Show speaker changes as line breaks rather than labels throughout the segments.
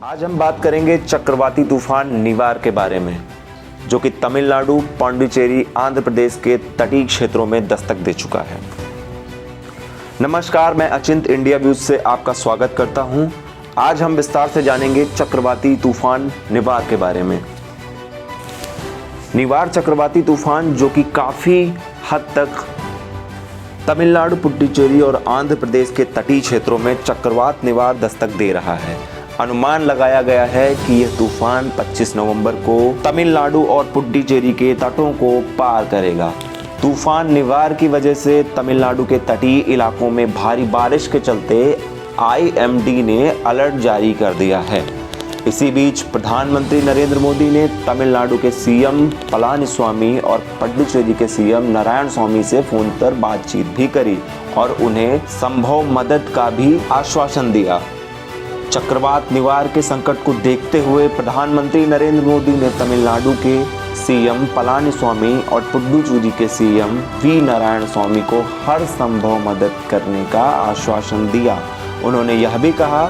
आज हम बात करेंगे चक्रवाती तूफान निवार के बारे में, जो कि तमिलनाडु, पांडिचेरी, आंध्र प्रदेश के तटीय क्षेत्रों में दस्तक दे चुका है। नमस्कार, मैं अचिंत इंडिया व्यूज से आपका स्वागत करता हूं। आज हम विस्तार से जानेंगे चक्रवाती तूफान निवार के बारे में। निवार चक्रवाती तूफान जो कि काफ़ी हद तक तमिलनाडु, पुडुचेरी और आंध्र प्रदेश के तटीय क्षेत्रों में चक्रवात निवार दस्तक दे रहा है। अनुमान लगाया गया है कि यह तूफान 25 नवंबर को तमिलनाडु और पुडुचेरी के तटों को पार करेगा। तूफान निवार की वजह से तमिलनाडु के तटीय इलाकों में भारी बारिश के चलते IMD ने अलर्ट जारी कर दिया है। इसी बीच प्रधानमंत्री नरेंद्र मोदी ने तमिलनाडु के CM पलानीस्वामी और पुडुचेरी के CM नारायणस्वामी से फोन पर बातचीत भी करी और उन्हें संभव मदद का भी आश्वासन दिया। चक्रवात निवार के संकट को देखते हुए प्रधानमंत्री नरेंद्र मोदी ने तमिलनाडु के CM पलानीस्वामी और पुडुचेरी के CM V नारायणस्वामी को हर संभव मदद करने का आश्वासन दिया। उन्होंने यह भी कहा,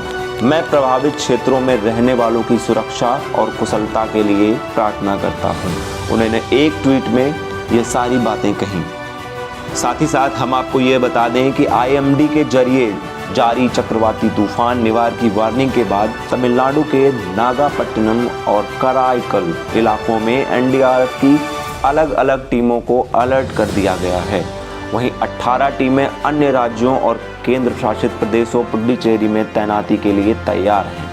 मैं प्रभावित क्षेत्रों में रहने वालों की सुरक्षा और कुशलता के लिए प्रार्थना करता हूं। उन्होंने एक ट्वीट में ये सारी बातें कही। साथ ही साथ हम आपको ये बता दें कि IMD के जरिए जारी चक्रवाती तूफान निवार की वार्निंग के बाद तमिलनाडु के नागापट्टिनम और कराईकल इलाकों में NDRF की अलग अलग टीमों को अलर्ट कर दिया गया है। वहीं 18 टीमें अन्य राज्यों और केंद्र शासित प्रदेशों पुडुचेरी में तैनाती के लिए तैयार हैं।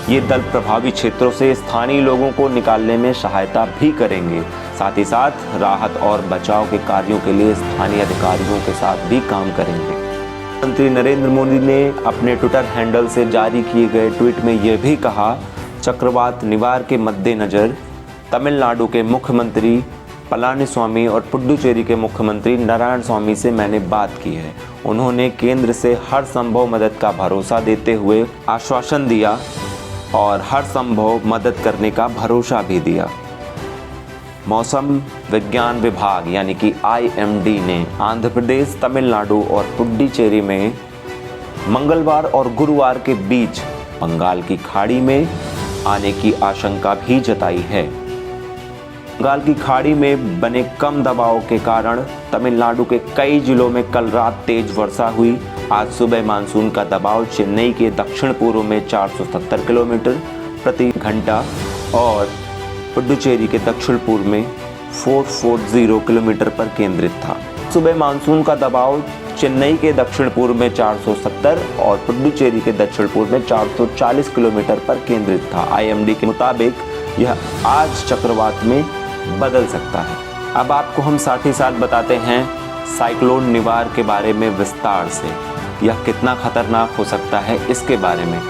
ये दल प्रभावित क्षेत्रों से स्थानीय लोगों को निकालने में सहायता भी करेंगे। साथ ही साथ राहत और बचाव के कार्यों के लिए स्थानीय अधिकारियों के साथ भी काम करेंगे। प्रधानमंत्री नरेंद्र मोदी ने अपने ट्विटर हैंडल से जारी किए गए ट्वीट में यह भी कहा, चक्रवात निवार के मद्देनज़र तमिलनाडु के मुख्यमंत्री पलानीस्वामी और पुडुचेरी के मुख्यमंत्री नारायणस्वामी से मैंने बात की है। उन्होंने केंद्र से हर संभव मदद का भरोसा देते हुए आश्वासन दिया और हर संभव मदद करने का भरोसा भी दिया। मौसम विज्ञान विभाग यानी कि IMD ने आंध्र प्रदेश, तमिलनाडु और पुडुचेरी में मंगलवार और गुरुवार के बीच बंगाल की खाड़ी में आने की आशंका भी जताई है। बंगाल की खाड़ी में बने कम दबाव के कारण तमिलनाडु के कई जिलों में कल रात तेज वर्षा हुई। आज सुबह मानसून का दबाव चेन्नई के दक्षिण पूर्व में 470 किलोमीटर प्रति घंटा और पुडुचेरी के दक्षिण पूर्व में 440 किलोमीटर पर केंद्रित था। सुबह मानसून का दबाव चेन्नई के दक्षिण पूर्व में 470 और पुडुचेरी के दक्षिण पूर्व में 440 किलोमीटर पर केंद्रित था। IMD के मुताबिक यह आज चक्रवात में बदल सकता है। अब आपको हम साथ ही साथ बताते हैं साइक्लोन निवार के बारे में विस्तार से। यह कितना खतरनाक हो सकता है इसके बारे में।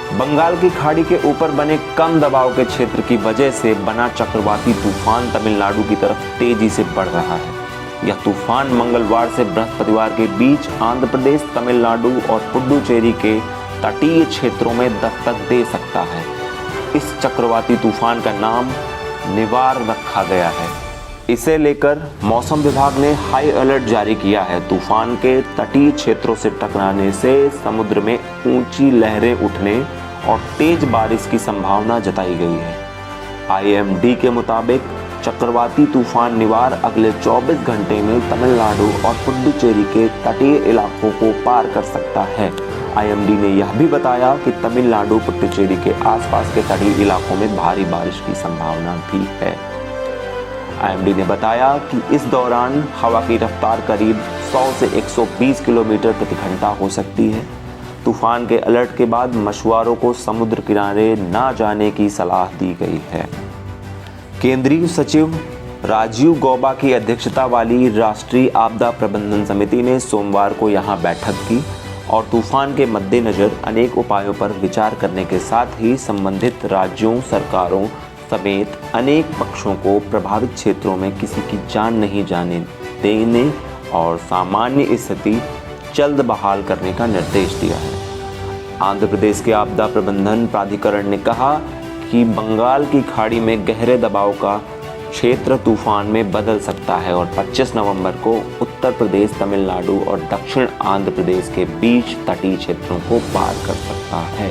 बंगाल की खाड़ी के ऊपर बने कम दबाव के क्षेत्र की वजह से बना चक्रवाती तूफान तमिलनाडु की तरफ तेजी से बढ़ रहा है। यह तूफान मंगलवार से बृहस्पतिवार के बीच आंध्र प्रदेश, तमिलनाडु और पुडुचेरी के तटीय क्षेत्रों में दस्तक दे सकता है। इस चक्रवाती तूफान का नाम निवार रखा गया है। इसे लेकर मौसम विभाग ने हाई अलर्ट जारी किया है। तूफान के तटीय क्षेत्रों से टकराने से समुद्र में ऊंची लहरें उठने और तेज बारिश की संभावना जताई गई है। IMD के मुताबिक चक्रवाती तूफान निवार अगले 24 घंटे में तमिलनाडु और पुडुचेरी के तटीय इलाकों को पार कर सकता है। IMD ने यह भी बताया कि तमिलनाडु, पुडुचेरी के आसपास के तटीय इलाकों में भारी बारिश की संभावना भी है। IMD ने बताया कि इस दौरान हवा की रफ्तार करीब 100 से 120 किलोमीटर प्रति घंटा हो सकती है। तूफान के अलर्ट के बाद मछुआरों को समुद्र किनारे ना जाने की सलाह दी गई है। केंद्रीय सचिव राजीव गौबा की अध्यक्षता वाली राष्ट्रीय आपदा प्रबंधन समिति ने सोमवार को यहां बैठक की और तूफान के मद्देनज़र अनेक उपायों पर विचार करने के साथ ही संबंधित राज्यों, सरकारों समेत अनेक पक्षों को प्रभावित क्षेत्रों में किसी की जान नहीं जाने देने और सामान्य स्थिति जल्द बहाल करने का निर्देश दिया है। आंध्र प्रदेश के आपदा प्रबंधन प्राधिकरण ने कहा कि बंगाल की खाड़ी में गहरे दबाव का क्षेत्र तूफान में बदल सकता है और 25 नवंबर को उत्तर प्रदेश, तमिलनाडु और दक्षिण आंध्र प्रदेश के बीच तटीय क्षेत्रों को पार कर सकता है।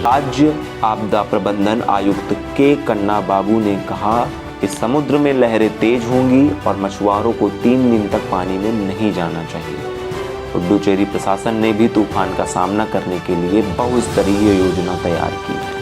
राज्य आपदा प्रबंधन आयुक्त के कन्ना बाबू ने कहा कि समुद्र में लहरें तेज होंगी और मछुआरों को 3 दिन तक पानी में नहीं जाना चाहिए। पुडुचेरी प्रशासन ने भी तूफान का सामना करने के लिए बहुस्तरीय योजना तैयार की।